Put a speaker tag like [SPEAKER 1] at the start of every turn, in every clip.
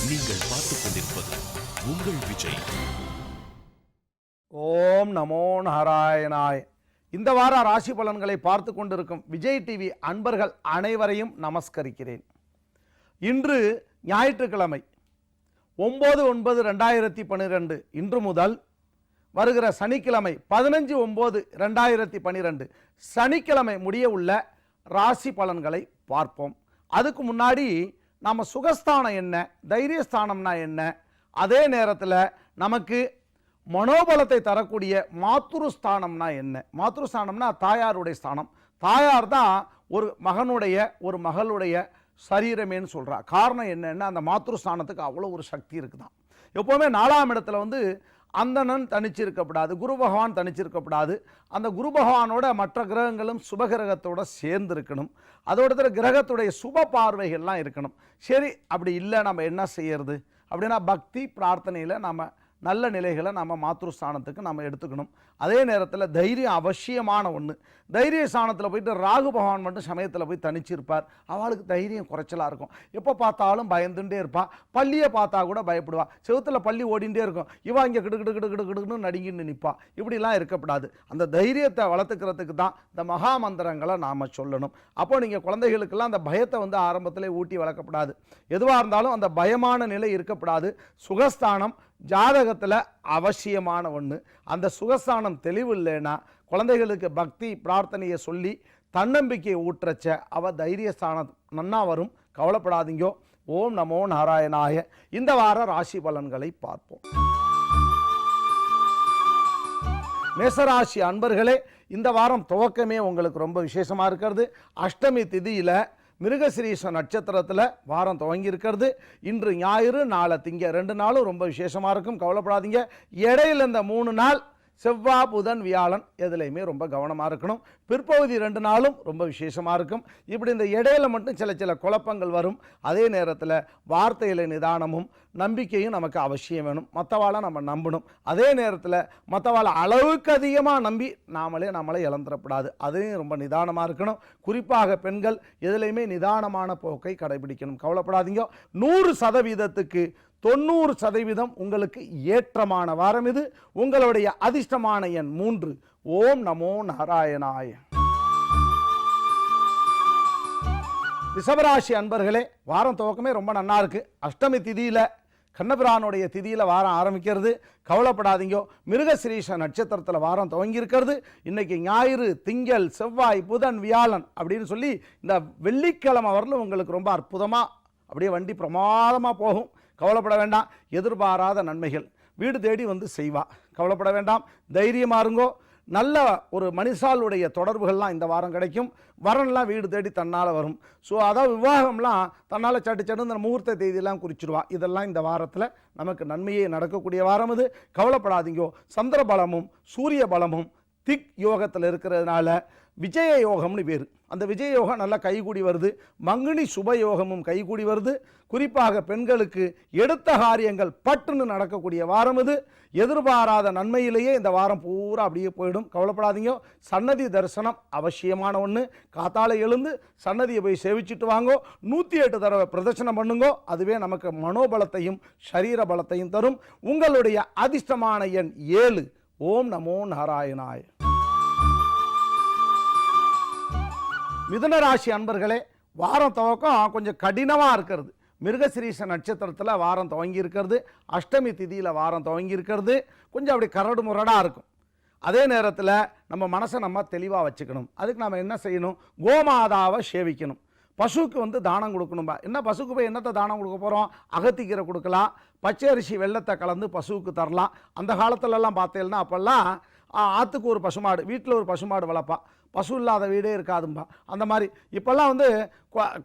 [SPEAKER 1] நீங்கள் பார்த்துக் கொண்டிருப்பது உங்கள் விஜய்.
[SPEAKER 2] ஓம் நமோ நாராயணாய். இந்த வார ராசி பலன்களை பார்த்து கொண்டிருக்கும் விஜய் டிவி அன்பர்கள் அனைவரையும் நமஸ்கரிக்கிறேன். இன்று ஞாயிற்றுக்கிழமை 9/9/2012 இன்று முதல் வருகிற சனிக்கிழமை 15/9/2012 சனிக்கிழமை முடிய உள்ள ராசி பலன்களை பார்ப்போம். அதுக்கு முன்னாடி நம்ம சுகஸ்தானம் என்ன, தைரியஸ்தானம்னா என்ன, அதே நேரத்தில் நமக்கு மனோபலத்தை தரக்கூடிய மாத்ருஸ்தானம்னா என்ன. மாத்ருஸ்தானம்னா தாயாருடைய ஸ்தானம். தாயார் தான் ஒரு மகனுடைய ஒரு மகளுடைய சரீரமேன்னு சொல்கிறா. காரணம் என்னன்னா அந்த மாத்ருஸ்தானத்துக்கு அவ்வளோ ஒரு சக்தி இருக்குதான். எப்போவுமே 4ஆம் இடத்துல அந்தணன் தனிச்சிருக்கப்படாது, குரு பகவான் தனிச்சிருக்கப்படாது. அந்த குரு பகவானோட மற்ற கிரகங்களும் சுபகிரகத்தோட சேர்ந்து இருக்கணும். அதோட கிரகத்துடைய சுப பார்வைகள்லாம் இருக்கணும். சரி, அப்படி இல்லை நம்ம என்ன செய்யறது அப்படின்னா பக்தி பிரார்த்தனையில் நம்ம நல்ல நிலைகளை நம்ம மாத்ருஸ்தானத்துக்கு நம்ம எடுத்துக்கணும். அதே நேரத்தில் தைரியம் அவசியமான ஒன்று. தைரிய ஸ்தானத்தில் போயிட்டு ராகு பகவான் மட்டும் சமயத்தில் போய் தனிச்சிருப்பார். அவளுக்கு தைரியம் குறைச்சலாக இருக்கும். எப்போ பார்த்தாலும் பயந்துட்டே இருப்பாள். பள்ளியை பார்த்தா கூட பயப்படுவாள். செவத்தில் பள்ளி ஓடிண்டே இருக்கும். இவா இங்கே கிடுக்கிட்டு நடுங்கின்னு நிற்பா. இப்படிலாம் இருக்கக்கூடாது. அந்த தைரியத்தை வளர்த்துக்கிறதுக்கு தான் இந்த மகா மந்திரங்களை நாம் சொல்லணும். அப்போ நீங்கள் குழந்தைகளுக்கெல்லாம் அந்த பயத்தை ஆரம்பத்திலே ஊட்டி வளர்க்கப்படாது. எதுவாக இருந்தாலும் அந்த பயமான நிலை இருக்கப்படாது. சுகஸ்தானம் ஜாதகத்தில் அவசியமான ஒன்று. அந்த சுகஸ்தானம் தெளிவு இல்லைன்னா குழந்தைகளுக்கு பக்தி பிரார்த்தனையை சொல்லி தன்னம்பிக்கையை ஊற்றச்ச அவ தைரியஸ்தானம் நன்னா வரும். கவலைப்படாதீங்கோ. ஓம் நமோ நாராயணாய. இந்த வார ராசி பலன்களை பார்ப்போம். மேசராசி அன்பர்களே, இந்த வாரம் துவக்கமே உங்களுக்கு ரொம்ப விசேஷமாக இருக்கிறது. அஷ்டமி திதியில் மிருகசிரீஷ நட்சத்திரத்தில் வாரம் துவங்கி இருக்கிறது. இன்று ஞாயிறு, நாளை திங்க, 2 நாளும் ரொம்ப விசேஷமாக இருக்கும். கவலைப்படாதீங்க. இடையில இந்த 3 நாள் செவ்வாய் புதன் வியாழன் எதுலையுமே ரொம்ப கவனமாக இருக்கணும். பிற்பகுதி 2 நாளும் ரொம்ப விசேஷமாக இருக்கும். இப்படி இந்த இடையில மட்டும் சில குழப்பங்கள் வரும். அதே நேரத்தில் வார்த்தையில் நிதானமும் நம்பிக்கையும் நமக்கு அவசியம் வேணும். மற்றவாளை நம்ம நம்பணும். அதே நேரத்தில் மற்றவாளை அளவுக்கு அதிகமாக நம்பி நம்மளே இழந்துடக்கூடாது. அதையும் ரொம்ப நிதானமாக இருக்கணும். குறிப்பாக பெண்கள் எதுலையுமே நிதானமான போக்கை கடைபிடிக்கணும். கவலைப்படாதீங்க. 100%க்கு 90% உங்களுக்கு ஏற்றமான வாரம் இது. உங்களுடைய அதிர்ஷ்டமான எண் 3. ஓம் நமோ நாராயணாய. ரிஷபராசி அன்பர்களே, வாரம் துவக்கமே ரொம்ப நன்னா இருக்கு. அஷ்டமி திதியில் கண்ணபிரானுடைய திதியில் வாரம் ஆரம்பிக்கிறது. கவலைப்படாதீங்க. மிருகசிரீஷ நட்சத்திரத்தில் வாரம் துவங்கி இருக்கிறது. இன்னைக்கு ஞாயிறு, திங்கள், செவ்வாய், புதன், வியாழன் அப்படின்னு சொல்லி இந்த வெள்ளிக்கிழமை வரலும் உங்களுக்கு ரொம்ப அற்புதமாக அப்படியே வண்டி பிரமாதமாக போகும். கவலைப்பட வேண்டாம். எதிர்பாராத நன்மைகள் வீடு தேடி செய்வா. கவலைப்பட வேண்டாம். தைரியமாக இருங்கோ. நல்ல ஒரு மனுஷாளுடைய தொடர்புகள்லாம் இந்த வாரம் கிடைக்கும். வரன்லாம் வீடு தேடி தன்னால் வரும். ஸோ அதாவது விவாகம்லாம் தன்னால் சட்டு இந்த முகூர்த்த தேதியெல்லாம் குறிச்சிடுவா. இதெல்லாம் இந்த வாரத்தில் நமக்கு நன்மையே நடக்கக்கூடிய வாரம் இது. கவலைப்படாதீங்கோ. சந்திர பலமும் சூரிய பலமும் திக் யோகத்தில் இருக்கிறதுனால விஜய யோகம்னு பேர். அந்த விஜய யோகம் நல்லா கைகூடி வருது. மங்கினி சுப யோகமும் கைகூடி வருது. குறிப்பாக பெண்களுக்கு எடுத்த காரியங்கள் பட்டுன்னு நடக்கக்கூடிய வாரம் இது. எதிர்பாராத நன்மையிலேயே இந்த வாரம் பூரா அப்படியே போயிடும். கவலைப்படாதீங்க. சன்னதி தரிசனம் அவசியமான ஒன்று. காத்தால எழுந்து சன்னதியை போய் சேவிச்சுட்டு வாங்கோ. 108 தடவை பிரதட்சணம் பண்ணுங்கோ. அதுவே நமக்கு மனோபலத்தையும் சரீர பலத்தையும் தரும். உங்களுடைய அதிர்ஷ்டமான எண் 7. ஓம் நமோ நாராயணாய. மிதுன ராசி அன்பர்களே, வாரம் துவக்கம் கொஞ்சம் கடினமாக இருக்கிறது. மிருகசிரீஷ நட்சத்திரத்தில் வாரம் துவங்கி இருக்கிறது. அஷ்டமி திதியில் வாரம் துவங்கி இருக்கிறது. கொஞ்சம் அப்படி கரடு முரடாக இருக்கும். அதே நேரத்தில் நம்ம மனசை நம்ம தெளிவாக வச்சுக்கணும். அதுக்கு நம்ம என்ன செய்யணும்? கோமாதாவை சேவிக்கணும். பசுவுக்கு தானம் கொடுக்கணும்பா. என்ன பசுக்கு போய் என்னத்தை தானம் கொடுக்க போகிறோம்? அகத்திக்கீரை கொடுக்கலாம். பச்சை அரிசி வெள்ளத்தை கலந்து பசுவுக்கு தரலாம். அந்த காலத்துலலாம் பார்த்தீங்கன்னா அப்போல்லாம் ஆற்றுக்கு ஒரு பசுமாடு, வீட்டில் ஒரு பசுமாடு வளர்ப்பா. பசு இல்லாத வீடே இருக்காதும்பா. அந்த மாதிரி இப்போல்லாம்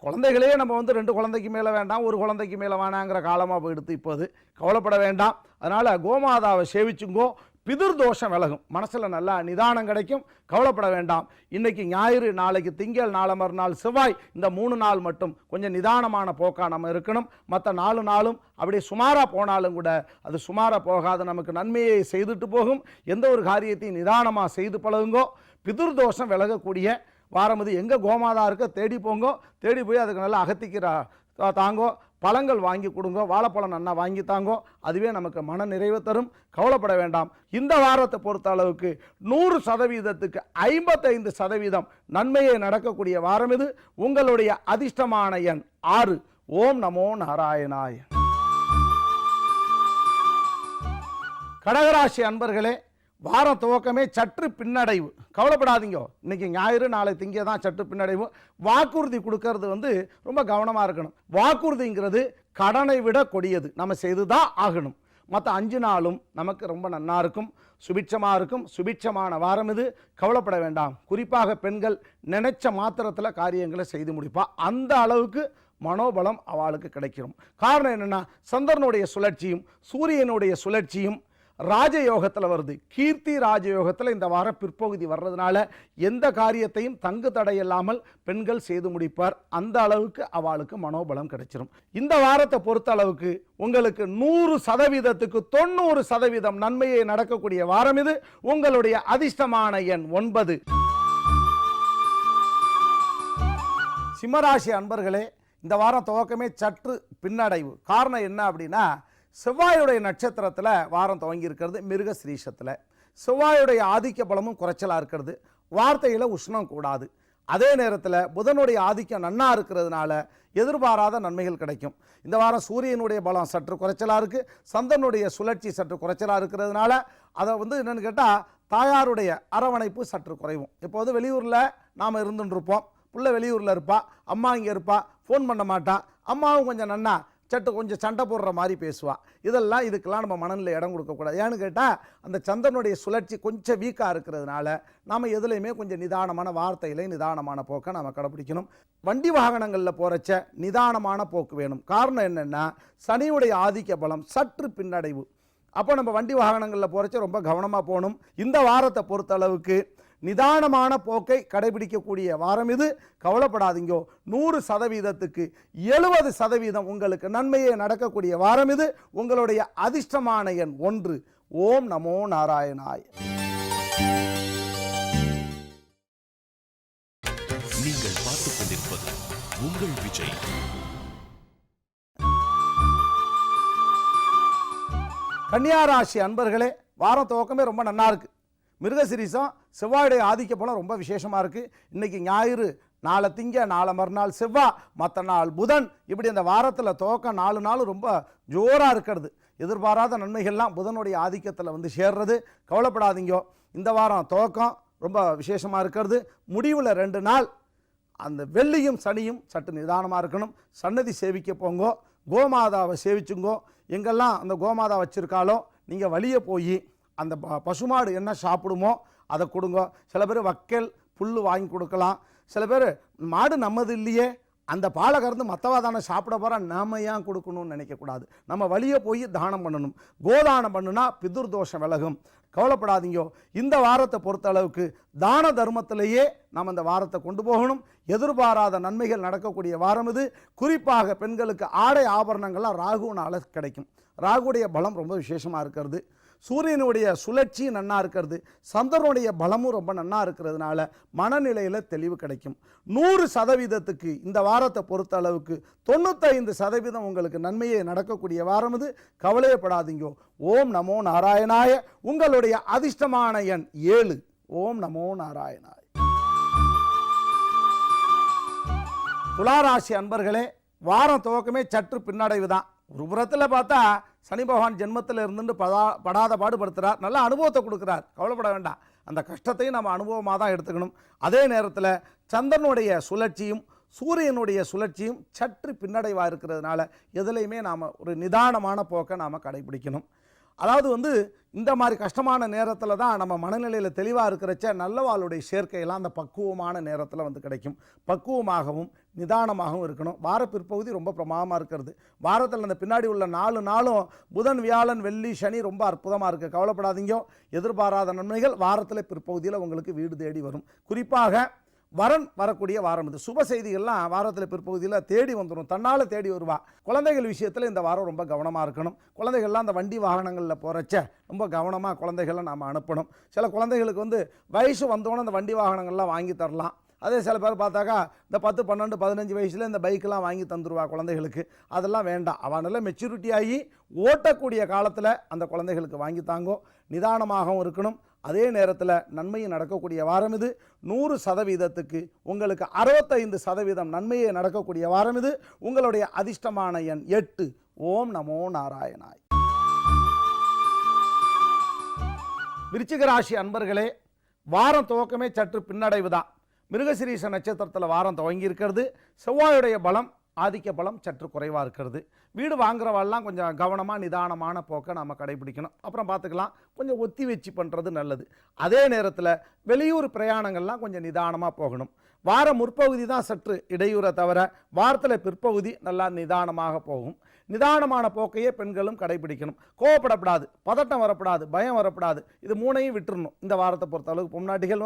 [SPEAKER 2] குழந்தைகளே நம்ம 2 குழந்தைக்கு மேலே வேண்டாம், 1 குழந்தைக்கு மேலே வேணாங்கிற காலமாக போயிடுத்து இப்போது. கவலைப்பட வேண்டாம். அதனால் கோமாதாவை சேவிச்சுங்கோ. பிதுர் தோஷம் விலகும். மனசில் நல்லா நிதானம் கிடைக்கும். கவலைப்பட வேண்டாம். இன்றைக்கி ஞாயிறு, நாளைக்கு திங்கள், நாளை மறுநாள் செவ்வாய், இந்த 3 நாள் மட்டும் கொஞ்சம் நிதானமான போக்காக நம்ம இருக்கணும். மற்ற 4 நாளும் அப்படியே சுமாராக போனாலும் கூட அது சுமாராக போகாது, நமக்கு நன்மையை செய்துட்டு போகும். எந்த ஒரு காரியத்தையும் நிதானமாக செய்து பழகுங்கோ. பிதுர் தோஷம் விலகக்கூடிய வாரம் இது. எங்கே கோமாதா இருக்க தேடி போங்கோ. தேடி போய் அதுக்கு நல்லா அகத்திக்கிற தாங்கோ, பழங்கள் வாங்கி கொடுங்க, வாழைப்பழம் நன்னா வாங்கி தாங்கோ, அதுவே நமக்கு மன நிறைவு தரும். கவலைப்பட வேண்டாம். இந்த வாரத்தை பொறுத்த அளவுக்கு 100%க்கு 55% நன்மையை நடக்கக்கூடிய வாரம் இது. உங்களுடைய அதிர்ஷ்டமான எண் 6. ஓம் நமோ நாராயணாய. கடகராசி அன்பர்களே, வாரம் துவக்கமே சற்று பின்னடைவு. கவலைப்படாதீங்க. இன்னைக்கு ஞாயிறு, நாளை திங்க தான் சற்று பின்னடைவு. வாக்குறுதி கொடுக்கறது ரொம்ப கவனமாக இருக்கணும். வாக்குறுதிங்கிறது கடனை விட கொடியது. நம்ம செய்து தான் ஆகணும். மற்ற 5 நாளும் நமக்கு ரொம்ப நன்னா இருக்கும், சுபிட்சமாக இருக்கும். சுபிட்சமான வாரம் இது. கவலைப்பட வேண்டாம். குறிப்பாக பெண்கள் நினைச்ச மாத்திரத்தில் காரியங்களை செய்து முடிப்பா. அந்த அளவுக்கு மனோபலம் அவளுக்கு கிடைக்கும். காரணம் என்னென்னா, சந்திரனுடைய சுழற்சியும் சூரியனுடைய சுழற்சியும் ராஜயோகத்தில் வருது. கீர்த்தி ராஜயோகத்தில் இந்த வாரம் பிற்பகுதி வர்றதுனால எந்த காரியத்தையும் தங்கு தடையில்லாமல் பெண்கள் செய்து முடிப்பார். அந்த அளவுக்கு அவளுக்கு மனோபலம் கிடைச்சிடும். இந்த வாரத்தை பொறுத்த அளவுக்கு உங்களுக்கு 100%க்கு 90% நன்மையை நடக்கக்கூடிய வாரம் இது. உங்களுடைய அதிர்ஷ்டமான எண் 9. சிம்மராசி அன்பர்களே, இந்த வாரம் துவக்கமே சற்று பின்னடைவு. காரணம் என்ன அப்படின்னா, செவ்வாயுடைய நட்சத்திரத்தில் வாரம் துவங்கி இருக்கிறது. மிருக ஸ்ரீஷத்தில் செவ்வாயுடைய ஆதிக்க பலமும் குறைச்சலாக இருக்கிறது. வார்த்தையில் உஷ்ணம் கூடாது. அதே நேரத்தில் புதனுடைய ஆதிக்கம் நன்னா இருக்கிறதுனால எதிர்பாராத நன்மைகள் கிடைக்கும். இந்த வாரம் சூரியனுடைய பலம் சற்று குறைச்சலாக இருக்குது. சந்திரனுடைய சுழற்சி சற்று குறைச்சலாக இருக்கிறதுனால அதை என்னென்னு கேட்டால், தாயாருடைய அரவணைப்பு சற்று குறைவும். இப்போது வெளியூரில் நாம் இருந்துருப்போம். புள்ள வெளியூரில் இருப்பா, அம்மா இங்கே இருப்பா, ஃபோன் பண்ண மாட்டான். அம்மாவும் கொஞ்சம் நன்னா கொஞ்சம் சண்டை போடுற மாதிரி பேசுவா. இதுக்கெல்லாம் நம்ம மனநிலை இடம் கொடுக்கக்கூடாது. ஏன்னு கேட்டால், அந்த சந்திரனுடைய சுழற்சி கொஞ்சம் வீக்காக இருக்கிறதுனால நாம் எதுலையுமே கொஞ்சம் நிதானமான வார்த்தையிலே நிதானமான போக்கை நம்ம கடைப்பிடிக்கணும். வண்டி வாகனங்களில் போகிறச்ச நிதானமான போக்கு வேணும். காரணம் என்னென்னா, சனியுடைய ஆதிக்க பலம் சற்று பின்னடைவு. அப்போ நம்ம வண்டி வாகனங்களில் போகிறச்ச ரொம்ப கவனமாக போகணும். இந்த வாரத்தை பொறுத்தளவுக்கு நிதானமான போக்கை கடைபிடிக்கக்கூடிய வாரம் இது. கவலைப்படாதீங்கோ. 100%க்கு 70% உங்களுக்கு நன்மையே நடக்கக்கூடிய வாரம் இது. உங்களுடைய அதிர்ஷ்டமான எண் 1. ஓம் நமோ நாராயணாய.
[SPEAKER 1] நீங்கள் பார்த்துக் கொண்டிருப்பது உங்கள் விஜய்.
[SPEAKER 2] கன்னியாராசி அன்பர்களே, வாரம் துவக்கமே ரொம்ப நன்னா இருக்கு. மிருகசிரீசம் செவ்வாயுடைய ஆதிக்க பலம் ரொம்ப விசேஷமாக இருக்குது. இன்றைக்கி ஞாயிறு, நாளை திங்க, நாளை மறுநாள் செவ்வாய், மற்ற நாள் புதன். இப்படி அந்த வாரத்தில் துவக்கம் 4 நாள் ரொம்ப ஜோராக இருக்கிறது. எதிர்பாராத நன்மைகள்லாம் புதனுடைய ஆதிக்கத்தில் சேர்றது. கவலைப்படாதீங்க. இந்த வாரம் துவக்கம் ரொம்ப விசேஷமாக இருக்கிறது. முடிவில் 2 நாள் அந்த வெள்ளியும் சனியும் சற்று நிதானமாக இருக்கணும். சன்னதி சேவிக்க போங்கோ, கோமாதாவை சேவிச்சுங்கோ. எங்கெல்லாம் அந்த கோமாதா வச்சுருக்காலோ நீங்கள் வழியே போய் அந்த பசுமாடு என்ன சாப்பிடுமோ அதை கொடுங்க. சில பேர் வக்கல் புல் வாங்கி கொடுக்கலாம். சில பேர் மாடு நம்மது இல்லையே, அந்த பாலை கறந்து மற்றவா தானே சாப்பிட போகிறா, நாம ஏன் கொடுக்கணும்னு நினைக்கக்கூடாது. நம்ம வழியே போய் தானம் பண்ணணும். கோதானம் பண்ணுனா பிதுர்தோஷம் விலகும். கவலைப்படாதீங்க. இந்த வாரத்தை பொறுத்த அளவுக்கு தான தர்மத்திலேயே நாம் இந்த வாரத்தை கொண்டு போகணும். எதிர்பாராத நன்மைகள் நடக்கக்கூடிய வாரம் இது. குறிப்பாக பெண்களுக்கு ஆடை ஆபரணங்கள்லாம் ராகுனால கிடைக்கும். ராகுடைய பலம் ரொம்ப விசேஷமாக இருக்கிறது. சூரியனுடைய சுழற்சி நன்னா இருக்கிறது. சந்திரனுடைய பலமும் ரொம்ப நன்னா இருக்கிறதுனால மனநிலையில் தெளிவு கிடைக்கும். 100%க்கு இந்த வாரத்தை பொறுத்த அளவுக்கு 95% உங்களுக்கு நன்மையே நடக்கக்கூடிய வாரம் இது. கவலையப்படாதீங்க. ஓம் நமோ நாராயணாய. உங்களுடைய அதிர்ஷ்டமான எண் 7. ஓம் நமோ நாராயணாய. துளாராசி அன்பர்களே, வாரம் துவக்கமே சற்று பின்னடைவு தான். ஒரு புறத்தில் பார்த்தா சனி பகவான் ஜென்மத்தில் இருந்துட்டு படாத பாடுபடுத்துகிறார். நல்ல அனுபவத்தை கொடுக்குறார். கவலைப்பட வேண்டாம். அந்த கஷ்டத்தையும் நம்ம அனுபவமாக தான் எடுத்துக்கணும். அதே நேரத்தில் சந்திரனுடைய சுழற்சியும் சூரியனுடைய சுழற்சியும் சற்று பின்னடைவாக இருக்கிறதுனால எதுலையுமே நாம் ஒரு நிதானமான போக்கை நாம் கடைபிடிக்கணும். அதாவது இந்த மாதிரி கஷ்டமான நேரத்தில் தான் நம்ம மனநிலையில் தெளிவாக இருக்கிறச்ச நல்லவாளுடைய சேர்க்கையெல்லாம் அந்த பக்குவமான நேரத்தில் கிடைக்கும். பக்குவமாகவும் நிதானமாகவும் இருக்கணும். வார பிற்பகுதி ரொம்ப பிரமாதமாக இருக்கிறது. வாரத்தில் அந்த பின்னாடி உள்ள 4 நாளும் புதன், வியாழன், வெள்ளி, சனி ரொம்ப அற்புதமாக இருக்குது. கவலைப்படாதீங்க. எதிர்பாராத நன்மைகள் வாரத்தில் பிற்பகுதியில் உங்களுக்கு வீடு தேடி வரும். குறிப்பாக வரன் வரக்கூடிய வாரம் இது. சுப செய்திகள்லாம் வாரத்தில் பிற்பகுதியில் தேடி வந்துடும். தன்னால் தேடி வருவா. குழந்தைகள் விஷயத்தில் இந்த வாரம் ரொம்ப கவனமாக இருக்கணும். குழந்தைகள்லாம் அந்த வண்டி வாகனங்களில் போகிறச்ச ரொம்ப கவனமாக குழந்தைகளை நாம் அனுப்பணும். சில குழந்தைகளுக்கு வயசு வந்தோன்னே அந்த வண்டி வாகனங்கள்லாம் வாங்கி தரலாம். அதே சில பேர் பார்த்தாக்கா இந்த 10, 12, 15 வயசில் இந்த பைக்கெலாம் வாங்கி தந்துடுவா குழந்தைகளுக்கு. அதெல்லாம் வேண்டாம். அவனால் மெச்சூரிட்டி ஆகி ஓட்டக்கூடிய காலத்தில் அந்த குழந்தைகளுக்கு வாங்கி தாங்கோ. நிதானமாகவும் இருக்கணும். அதே நேரத்தில் நன்மையும் நடக்கக்கூடிய வாரம் இது. 100%க்கு உங்களுக்கு 65% நன்மையே நடக்கக்கூடிய வாரம் இது. உங்களுடைய அதிர்ஷ்டமான எண் 8. ஓம் நமோ நாராயணாய். விருச்சிக ராசி அன்பர்களே, வாரம் துவக்கமே சற்று பின்னடைவு தான். மிருகசிரீஷ நட்சத்திரத்தில் வாரம் துவங்கி இருக்கிறது. செவ்வாயுடைய பலம், ஆதிக்க பலம் சற்று குறைவாக இருக்கிறது. வீடு வாங்குறவாள்லாம் கொஞ்சம் கவனமாக நிதானமான போக்கை நம்ம கடைபிடிக்கணும். அப்புறம் பார்த்துக்கலாம். கொஞ்சம் ஒத்தி வச்சு பண்ணுறது நல்லது. அதே நேரத்தில் வெளியூர் பிரயாணங்கள்லாம் கொஞ்சம் நிதானமாக போகணும். வார முற்பகுதி தான் சற்று இடையூறை தவிர வாரத்தில் பிற்பகுதி நல்லா நிதானமாக போகும். நிதானமான போக்கையே பெண்களும் கடைபிடிக்கணும். கோவப்படப்படாது, பதட்டம் வரப்படாது, பயம் வரப்படாது. இது மூணையும் விட்டுறணும். இந்த வாரத்தை பொறுத்த அளவுக்கு பொம்நாட்டிகள்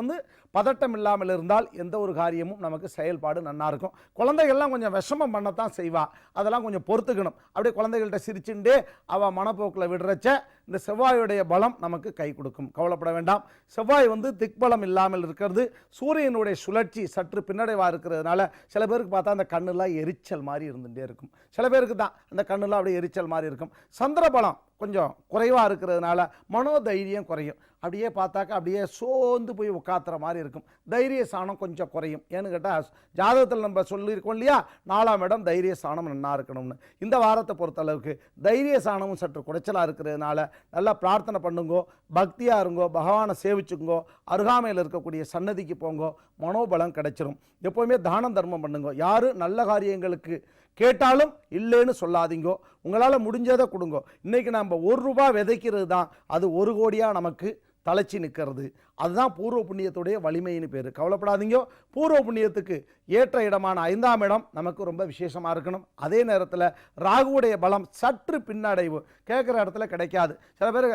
[SPEAKER 2] பதட்டம் இல்லாமல் இருந்தால் எந்த ஒரு காரியமும் நமக்கு செயல்பாடு நல்லா இருக்கும். குழந்தைகள்லாம் கொஞ்சம் விஷமம் பண்ணத்தான் செய்வா. அதெல்லாம் கொஞ்சம் பொறுத்துக்கணும். அப்படியே குழந்தைகள்கிட்ட சிரிச்சுட்டே அவள் மனப்போக்கில் விடுறச்ச இந்த செவ்வாயுடைய பலம் நமக்கு கை கொடுக்கும். கவலைப்பட வேண்டாம். செவ்வாய் திக்பலம் இல்லாமல் இருக்கிறது. சூரியனுடைய சுழற்சி சற்று பின்னடைவாக இருக்கிறதுனால சில பேருக்கு பார்த்தா அந்த கண்ணெல்லாம் எரிச்சல் மாதிரி இருந்துகிட்டே இருக்கும். சில பேருக்கு தான் அந்த கண்ணெல்லாம் அப்படியே எரிச்சல் மாதிரி இருக்கும். சந்திரபலம் கொஞ்சம் குறைவாக இருக்கிறதுனால மனோதைரியம் குறையும். அப்படியே பார்த்தாக்கா அப்படியே சோர்ந்து போய் உட்காத்துற மாதிரி இருக்கும். தைரிய சாணம் கொஞ்சம் குறையும். ஏன்னு கேட்டால் ஜாதகத்தில் நம்ம சொல்லியிருக்கோம் இல்லையா, 4ஆம் இடம் தைரிய சாணம் நல்லா இருக்கணும்னு. இந்த வாரத்தை பொறுத்தளவுக்கு தைரிய சாணமும் சற்று குறைச்சலாக இருக்கிறதுனால நல்லா பிரார்த்தனை பண்ணுங்கோ, பக்தியாக இருங்கோ, பகவானை சேவிச்சுங்கோ, அருகாமையில் இருக்கக்கூடிய சன்னதிக்கு போங்கோ, மனோபலம் கிடைச்சிரும். எப்போவுமே தானம் தர்மம் பண்ணுங்கோ. யார் நல்ல காரியங்களுக்கு கேட்டாலும் இல்லைன்னு சொல்லாதீங்கோ. உங்களால் முடிஞ்சதை கொடுங்கோ. இன்றைக்கி நம்ம ₹1 விதைக்கிறது தான் அது 1 கோடியாக நமக்கு தலைச்சி நிற்கிறது. அதுதான் பூர்வ புண்ணியத்துடைய வலிமைன்னு பேர். கவலைப்படாதீங்க. பூர்வ புண்ணியத்துக்கு ஏற்ற இடமான 5ஆம் இடம் நமக்கு ரொம்ப விசேஷமாக இருக்கணும். அதே நேரத்தில் ராகுவுடைய பலம் சற்று பின்னடைவு. கேட்குற இடத்துல கிடைக்காது. சில பேர்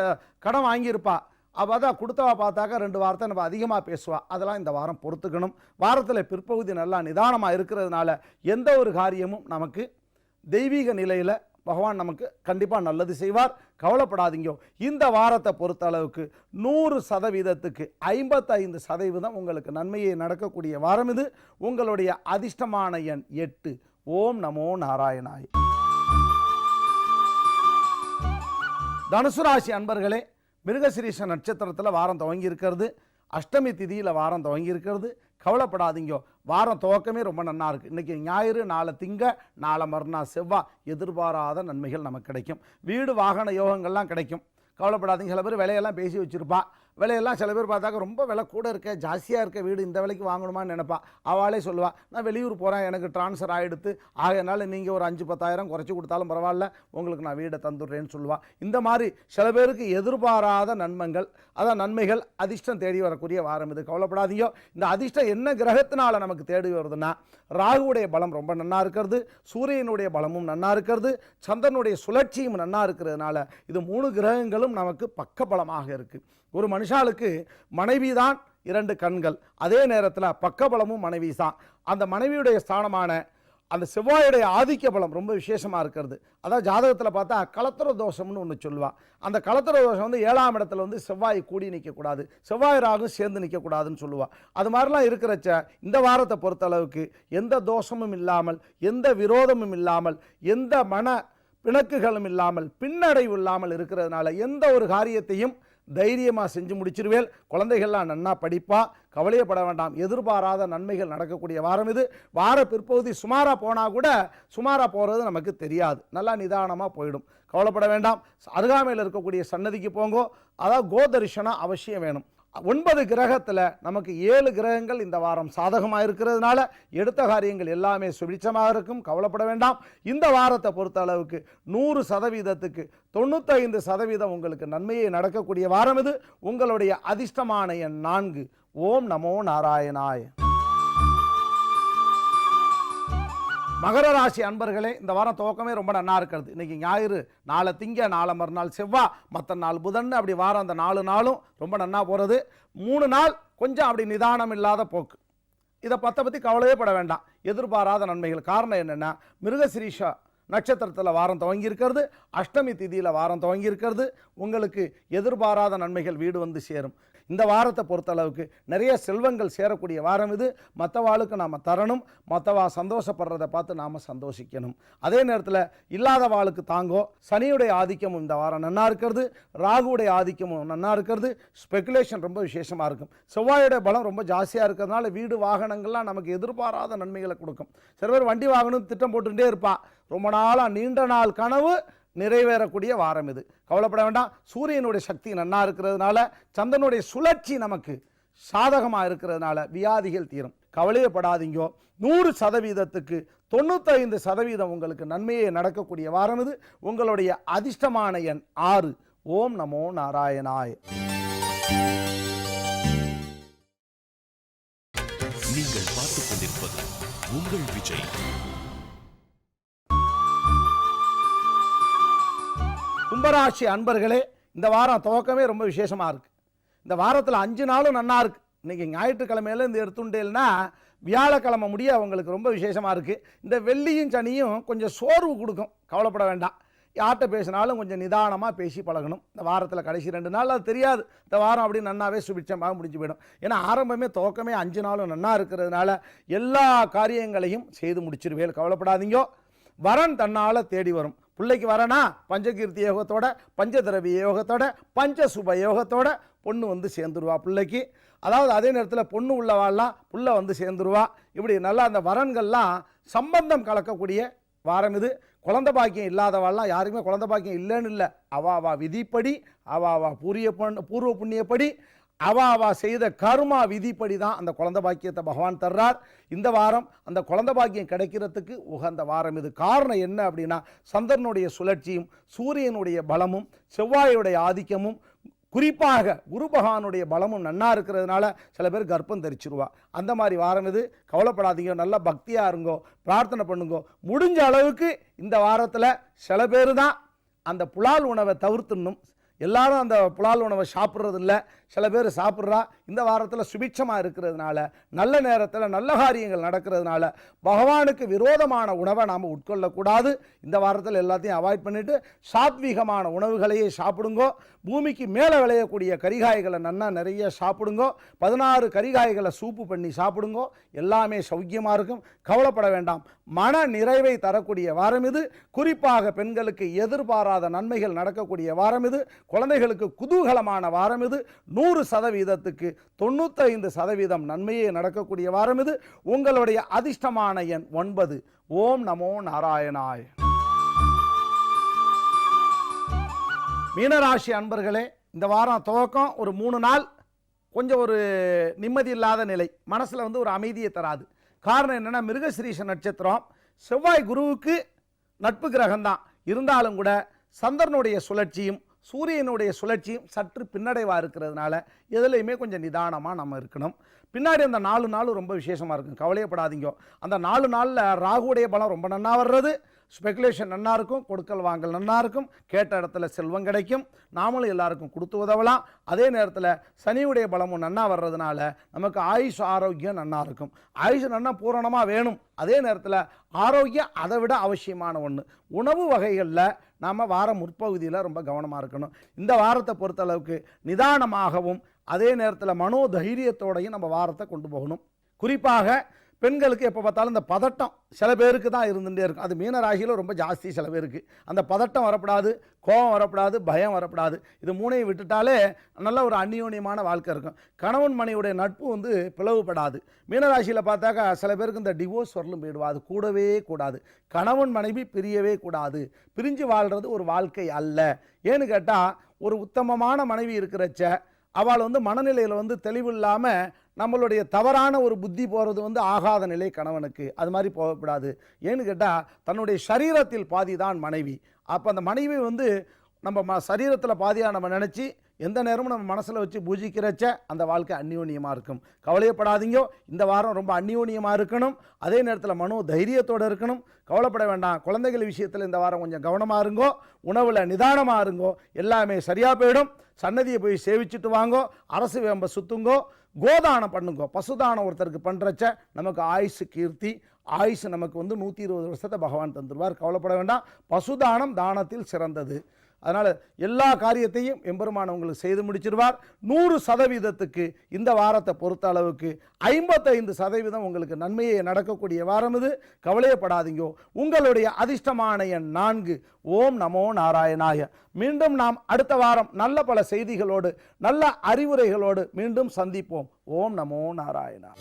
[SPEAKER 2] கடன் வாங்கியிருப்பா, அவள் தான் கொடுத்தவா பார்த்தாக்கா 2 வாரத்தை நம்ம அதிகமாக பேசுவா. அதெல்லாம் இந்த வாரம் பொறுத்துக்கணும். வாரத்தில் பிற்பகுதி நல்லா நிதானமாக இருக்கிறதுனால எந்த ஒரு காரியமும் நமக்கு தெய்வீக நிலையில் பகவான் நமக்கு கண்டிப்பாக நல்லது செய்வார். கவலைப்படாதீங்க. இந்த வாரத்தை பொறுத்த அளவுக்கு 100%க்கு 55% உங்களுக்கு நன்மையை நடக்கக்கூடிய வாரம் இது. உங்களுடைய அதிர்ஷ்டமான எண் 8. ஓம் நமோ நாராயணாய். தனுசு ராசி அன்பர்களே, மிருகசிரீஷ நட்சத்திரத்தில் வாரம் துவங்கி இருக்கிறது. அஷ்டமி திதியில் வாரம் துவங்கி இருக்கிறது. கவலைப்படாதீங்க. வாரம் துவக்கமே ரொம்ப நல்லா இருக்குது. இன்றைக்கி ஞாயிறு, நாளை திங்க, நாளை மறுநாள் செவ்வாய். எதிர்பாராத நன்மைகள் நமக்கு கிடைக்கும். வீடு வாகன யோகங்கள்லாம் கிடைக்கும். கவலைப்படாதீங்க. சில பேர் விலையெல்லாம் பேசி வச்சுருப்பா. விலையெல்லாம் சில பேர் பார்த்தாக்க ரொம்ப விலை கூட இருக்க, ஜாஸ்தியாக இருக்க, வீடு இந்த விலைக்கு வாங்கணுமான்னு நினைப்பா. அவளே சொல்லுவாள், நான் வெளியூர் போகிறேன், எனக்கு ட்ரான்ஸ்ஃபர் ஆகிடுத்து, ஆகையனால நீங்கள் ஒரு 5-10 குறைச்சி கொடுத்தாலும் பரவாயில்ல, உங்களுக்கு நான் வீடை தந்துடுறேன்னு சொல்லுவாள். இந்த மாதிரி சில பேருக்கு எதிர்பாராத நன்மைகள் அதிர்ஷ்டம் தேடி வரக்கூடிய வாரம் இது. கவலைப்படாதீங்க. இந்த அதிர்ஷ்டம் என்ன கிரகத்தினால நமக்கு தேடி வருதுன்னா, ராகுவுடைய பலம் ரொம்ப நன்னா இருக்கிறது, சூரியனுடைய பலமும் நன்னா இருக்கிறது, சந்திரனுடைய சுழற்சியும் நன்னா இருக்கிறதுனால இது 3 கிரகங்களும் நமக்கு பக்கபலமாக இருக்குது. ஒரு மனுஷாளுக்கு மனைவி தான் 2 கண்கள். அதே நேரத்தில் பக்கபலமும் மனைவி தான். அந்த மனைவியுடைய ஸ்தானமான அந்த செவ்வாயுடைய ஆதிக்க பலம் ரொம்ப விசேஷமாக இருக்கிறது. அதாவது ஜாதகத்தில் பார்த்தா கலத்திர தோஷம்னு ஒன்று சொல்லுவாள். அந்த கலத்திர தோஷம் 7ஆம் இடத்துல செவ்வாய் கூடி நிற்கக்கூடாது, செவ்வாய் ராகும் சேர்ந்து நிற்கக்கூடாதுன்னு சொல்லுவாள். அது மாதிரிலாம் இருக்கிறச்ச இந்த வாரத்தை பொறுத்தளவுக்கு எந்த தோஷமும் இல்லாமல், எந்த விரோதமும் இல்லாமல், எந்த மன பிணக்குகளும் இல்லாமல், பின்னடைவு இல்லாமல் இருக்கிறதுனால எந்த ஒரு காரியத்தையும் தைரியமாக செஞ்சு முடிச்சிருவேல். குழந்தைகள்லாம் நன்னா படிப்பா. கவலையப்பட வேண்டாம். எதிர்பாராத நன்மைகள் நடக்கக்கூடிய வாரம் இது. வார பிற்பகுதி சுமாராக போனால் கூட சுமாராக போகிறது நமக்கு தெரியாது. நல்லா நிதானமாக போயிடும். கவலைப்பட வேண்டாம். அருகாமையில் இருக்கக்கூடிய சன்னதிக்கு போங்கோ. அதாவது கோதரிசனம் அவசியம் வேணும். 9 கிரகத்தில் நமக்கு 7 கிரகங்கள் இந்த வாரம் சாதகமாக இருக்கிறதுனால எடுத்த காரியங்கள் எல்லாமே சுபிட்சமாக இருக்கும். கவலைப்பட வேண்டாம். இந்த வாரத்தை பொறுத்த அளவுக்கு 100%க்கு 95% உங்களுக்கு நன்மையை நடக்கக்கூடிய வாரம் இது. உங்களுடைய அதிர்ஷ்டமான எண் 4. ஓம் நமோ நாராயணாய. மகர ராசி அன்பர்களே, இந்த வாரம் துவக்கமே ரொம்ப நல்லா இருக்கிறது. இன்றைக்கி ஞாயிறு, நாளை திங்க, நாளை மறுநாள் செவ்வாய், மற்ற நாள் புதன், அப்படி வாரம் அந்த 4 நாளும் ரொம்ப நன்னா போகிறது. 3 நாள் கொஞ்சம் அப்படி நிதானம் இல்லாத போக்கு. இதை பற்றி கவலையே பட வேண்டாம். எதிர்பாராத நன்மைகள். காரணம் என்னென்னா, மிருகசிரீஷ நட்சத்திரத்தில் வாரம் துவங்கி இருக்கிறது, அஷ்டமி திதியில் வாரம் துவங்கி இருக்கிறது. உங்களுக்கு எதிர்பாராத நன்மைகள் வீடு வந்து சேரும். இந்த வாரத்தை பொறுத்தளவுக்கு நிறைய செல்வங்கள் சேரக்கூடிய வாரம் இது. மற்றவாளுக்கு நாம் தரணும், மற்றவா சந்தோஷப்படுறதை பார்த்து நாம் சந்தோஷிக்கணும். அதே நேரத்தில் இல்லாத வாளுக்கு தாங்கோ. சனியுடைய ஆதிக்கமும் இந்த வாரம் நன்னா இருக்கிறது, ராகுவுடைய ஆதிக்கமும் நன்னா இருக்கிறது. ஸ்பெகுலேஷன் ரொம்ப விசேஷமாக இருக்கும். செவ்வாயுடைய பலம் ரொம்ப ஜாஸ்தியாக இருக்கிறதுனால வீடு வாகனங்கள்லாம் நமக்கு எதிர்பாராத நன்மைகளை கொடுக்கும். சில பேர் வண்டி வாகனம் திட்டம் போட்டுகிட்டே இருப்பா, ரொம்ப நாளாக நீண்ட நாள் கனவு நிறைவேறக்கூடிய வாரம் இது. கவலைப்பட வேண்டாம். சூரியனுடைய சக்தி நன்னா இருக்கிறதுனால, சந்திரனுடைய சுழற்சி நமக்கு சாதகமாக இருக்கிறதுனால வியாதிகள் தீரும். கவலையப்படாதீங்கோ. 100%க்கு 95% உங்களுக்கு நன்மையே நடக்கக்கூடிய வாரம் இது. உங்களுடைய அதிர்ஷ்டமான எண் 6. ஓம் நமோ நாராயணாய.
[SPEAKER 1] நீங்கள் பார்த்துக் கொண்டிருப்பது உங்கள் விஜய்.
[SPEAKER 2] கும்பராசி அன்பர்களே, இந்த வாரம் துவக்கமே ரொம்ப விசேஷமாக இருக்குது. இந்த வாரத்தில் 5 நாளும் நன்னா இருக்குது. இன்றைக்கி ஞாயிற்றுக்கிழமையில இந்த எடுத்துட்டேன்னா வியாழக்கிழமை முடிய அவங்களுக்கு ரொம்ப விசேஷமாக இருக்குது. இந்த வெள்ளியும் சனியும் கொஞ்சம் சோர்வு கொடுக்கும். கவலைப்பட வேண்டாம். யார்கிட்ட பேசினாலும் கொஞ்சம் நிதானமாக பேசி பழகணும். இந்த வாரத்தில் கடைசி 2 நாள் அது தெரியாது, இந்த வாரம் அப்படி நன்னாவே சுபிட்சமாக முடிஞ்சு போயிடும். ஏன்னா ஆரம்பமே துவக்கமே 5 நாளும் நன்னா இருக்கிறதுனால எல்லா காரியங்களையும் செய்து முடிச்சிருவேன். கவலைப்படாதீங்க. வரன் தன்னால் தேடி வரும். பிள்ளைக்கு வரனா பஞ்சகீர்த்தி யோகத்தோட, பஞ்சதிரவிய யோகத்தோட, பஞ்சசுப யோகத்தோட பொண்ணு வந்து சேர்ந்துருவா பிள்ளைக்கு. அதாவது அதே நேரத்தில் பொண்ணு உள்ளவாள்லாம் புள்ள வந்து சேர்ந்துருவா. இப்படி நல்லா அந்த வரன்கள்லாம் சம்பந்தம் கலக்கக்கூடிய வாரம் இது. குழந்தை பாக்கியம் இல்லாதவாள்லாம் யாருக்குமே குழந்தை பாக்கியம் இல்லைன்னு இல்லை. அவா விதிப்படி, அவா பூர்வ புண்ணியப்படி, அவா செய்த கர்மா விதிப்படி தான் அந்த குழந்தை பாக்கியத்தை பகவான் தர்றார். இந்த வாரம் அந்த குழந்தை பாக்கியம் கிடைக்கிறதுக்கு உகந்த வாரம் இது. காரணம் என்ன அப்படின்னா, சந்திரனுடைய சுழற்சியும், சூரியனுடைய பலமும், செவ்வாயுடைய ஆதிக்கமும், குறிப்பாக குரு பகவானுடைய பலமும் நன்னா இருக்கிறதுனால சில பேர் கர்ப்பம் தரிச்சிருவா. அந்த மாதிரி வாரம் இது. கவலைப்படாதீங்க. நல்ல பக்தியாக இருங்கோ, பிரார்த்தனை பண்ணுங்கோ. முடிஞ்ச அளவுக்கு இந்த வாரத்தில் சில பேர் தான் அந்த புலால் உணவை தவிர்த்துடணும். எல்லாரும் அந்த புலால் உணவை சாப்பிட்றதில்ல, சில பேர் சாப்பிட்றா. இந்த வாரத்தில் சுபிட்சமாக இருக்கிறதுனால, நல்ல நேரத்தில் நல்ல காரியங்கள் நடக்கிறதுனால பகவானுக்கு விரோதமான உணவை நாம் உட்கொள்ளக்கூடாது. இந்த வாரத்தில் எல்லாத்தையும் அவாய்ட் பண்ணிவிட்டு சாத்வீகமான உணவுகளையே சாப்பிடுங்கோ. பூமிக்கு மேலே விளையக்கூடிய கரிகாய்களை நன்னா நிறைய சாப்பிடுங்கோ. 16 கரிகாய்களை சூப்பு பண்ணி சாப்பிடுங்கோ. எல்லாமே சௌக்கியமாக இருக்கும். கவலைப்பட வேண்டாம். மன நிறைவை தரக்கூடிய வாரம் இது. குறிப்பாக பெண்களுக்கு எதிர்பாராத நன்மைகள் நடக்கக்கூடிய வாரம் இது. குழந்தைகளுக்கு குதூகலமான வாரம் இது. 100%க்கு 95% நன்மையே நடக்கக்கூடிய வாரம் இது. உங்களுடைய அதிர்ஷ்டமான எண் 9. ஓம் நமோ நாராயணாய. மீனராசி அன்பர்களே, இந்த வாரம் துவக்கம் ஒரு 3 நாள் கொஞ்சம் ஒரு நிம்மதி இல்லாத நிலை, மனசில் வந்து ஒரு அமைதியை தராது. காரணம் என்னென்னா, மிருகசிரீஷ நட்சத்திரம், செவ்வாய் குருவுக்கு நட்பு கிரகம்தான் இருந்தாலும் கூட சந்திரனுடைய சுழற்சியும் சூரியனுடைய சுழற்சியும் சற்று பின்னடைவாக இருக்கிறதுனால எதுலையுமே கொஞ்சம் நிதானமாக நம்ம இருக்கணும். பின்னாடி அந்த 4 நாளும் ரொம்ப விசேஷமாக இருக்கும். கவலையப்படாதீங்க. அந்த 4 நாளில் ராகுடைய பலம் ரொம்ப நன்னா வர்றது. ஸ்பெகுலேஷன் நன்னா இருக்கும், கொடுக்கல் வாங்கல் நன்னா இருக்கும், கேட்ட இடத்துல செல்வம் கிடைக்கும், நாமளும் எல்லாருக்கும் கொடுத்து உதவலாம். அதே நேரத்தில் சனியுடைய பலமும் நன்னா வர்றதுனால நமக்கு ஆயுஷ் ஆரோக்கியம் நன்னா இருக்கும். ஆயுஷ் நன்னா பூரணமாக வேணும். அதே நேரத்தில் ஆரோக்கியம் அதை விட அவசியமான ஒன்று. உணவு வகைகளில் நாம் வாரம் முற்பகுதியில் ரொம்ப கவனமாக இருக்கணும். இந்த வாரத்தை பொறுத்தளவுக்கு நிதானமாகவும் அதே நேரத்தில் மனோதைரியத்தோடையும் நம்ம வாரத்தை கொண்டு போகணும். குறிப்பாக பெண்களுக்கு எப்போ பார்த்தாலும் இந்த பதட்டம் சில பேருக்கு தான் இருந்துகிட்டே இருக்கும். அது மீன ராசியில் ரொம்ப ஜாஸ்தி சில பேருக்கு. அந்த பதட்டம் வரப்படாது, கோபம் வரப்படாது, பயம் வரப்படாது. இது 3ஐயும் விட்டுட்டாலே நல்ல ஒரு அந்யோன்யமான வாழ்க்கை இருக்கும். கணவன் மனைவியுடைய நட்பு வந்து பிளவுபடாது. மீனராசியில் பார்த்தாக்கா சில பேருக்கு இந்த டிவோர்ஸ் வரலும் போயிடுவா. அது கூடவே கூடாது. கணவன் மனைவி பிரியவே கூடாது. பிரிஞ்சு வாழ்கிறது ஒரு வாழ்க்கை அல்ல. ஏன்னு கேட்டால், ஒரு உத்தமமான மனைவி இருக்கிறச்ச அவள் வந்து மனநிலையில் வந்து தெளிவு இல்லாமல் நம்மளுடைய தவறான ஒரு புத்தி போகிறது வந்து ஆகாத நிலை கணவனுக்கு. அது மாதிரி போகக்கூடாது. ஏன்னு கேட்டால், தன்னுடைய சரீரத்தில் பாதி தான் மனைவி. அப்போ அந்த மனைவி வந்து நம்ம சரீரத்தில் பாதியாக நம்ம நினச்சி எந்த நேரமும் நம்ம மனசில் வச்சு பூஜிக்கிறச்ச அந்த வாழ்க்கை அந்யோன்யமாக இருக்கும். கவலையப்படாதீங்க. இந்த வாரம் ரொம்ப அந்யோன்யமாக இருக்கணும். அதே நேரத்தில் மனோ தைரியத்தோடு இருக்கணும். கவலைப்பட வேண்டாம். குழந்தைகள் விஷயத்தில் இந்த வாரம் கொஞ்சம் கவனமாக இருங்கோ. உணவில் நிதானமாக இருங்கோ. எல்லாமே சரியாக போயிடும். சன்னதியை போய் சேவிச்சுட்டு வாங்கோ. அரசு வேம்ப சுத்துங்கோ. கோதானம் பண்ணுங்கோ. பசுதானம் ஒருத்தருக்கு பண்ணுறச்ச நமக்கு ஆயுசு கீர்த்தி, ஆயுசு நமக்கு வந்து 120 வருஷத்தை பகவான் தந்துடுவார். கவலைப்பட வேண்டாம். பசுதானம் தானத்தில் சிறந்தது. அதனால் எல்லா காரியத்தையும் எம்பெருமான் உங்களுக்கு செய்து முடிச்சிருவார். 100% இந்த வாரத்தை பொறுத்த அளவுக்கு 55% உங்களுக்கு நன்மையை நடக்கக்கூடிய வாரம் இது. கவலையப்படாதீங்க. உங்களுடைய அதிர்ஷ்டமான எண் 4. ஓம் நமோ நாராயணாய. மீண்டும் நாம் அடுத்த வாரம் நல்ல பல செய்திகளோடு நல்ல அறிவுரைகளோடு மீண்டும் சந்திப்போம். ஓம் நமோ நாராயணா.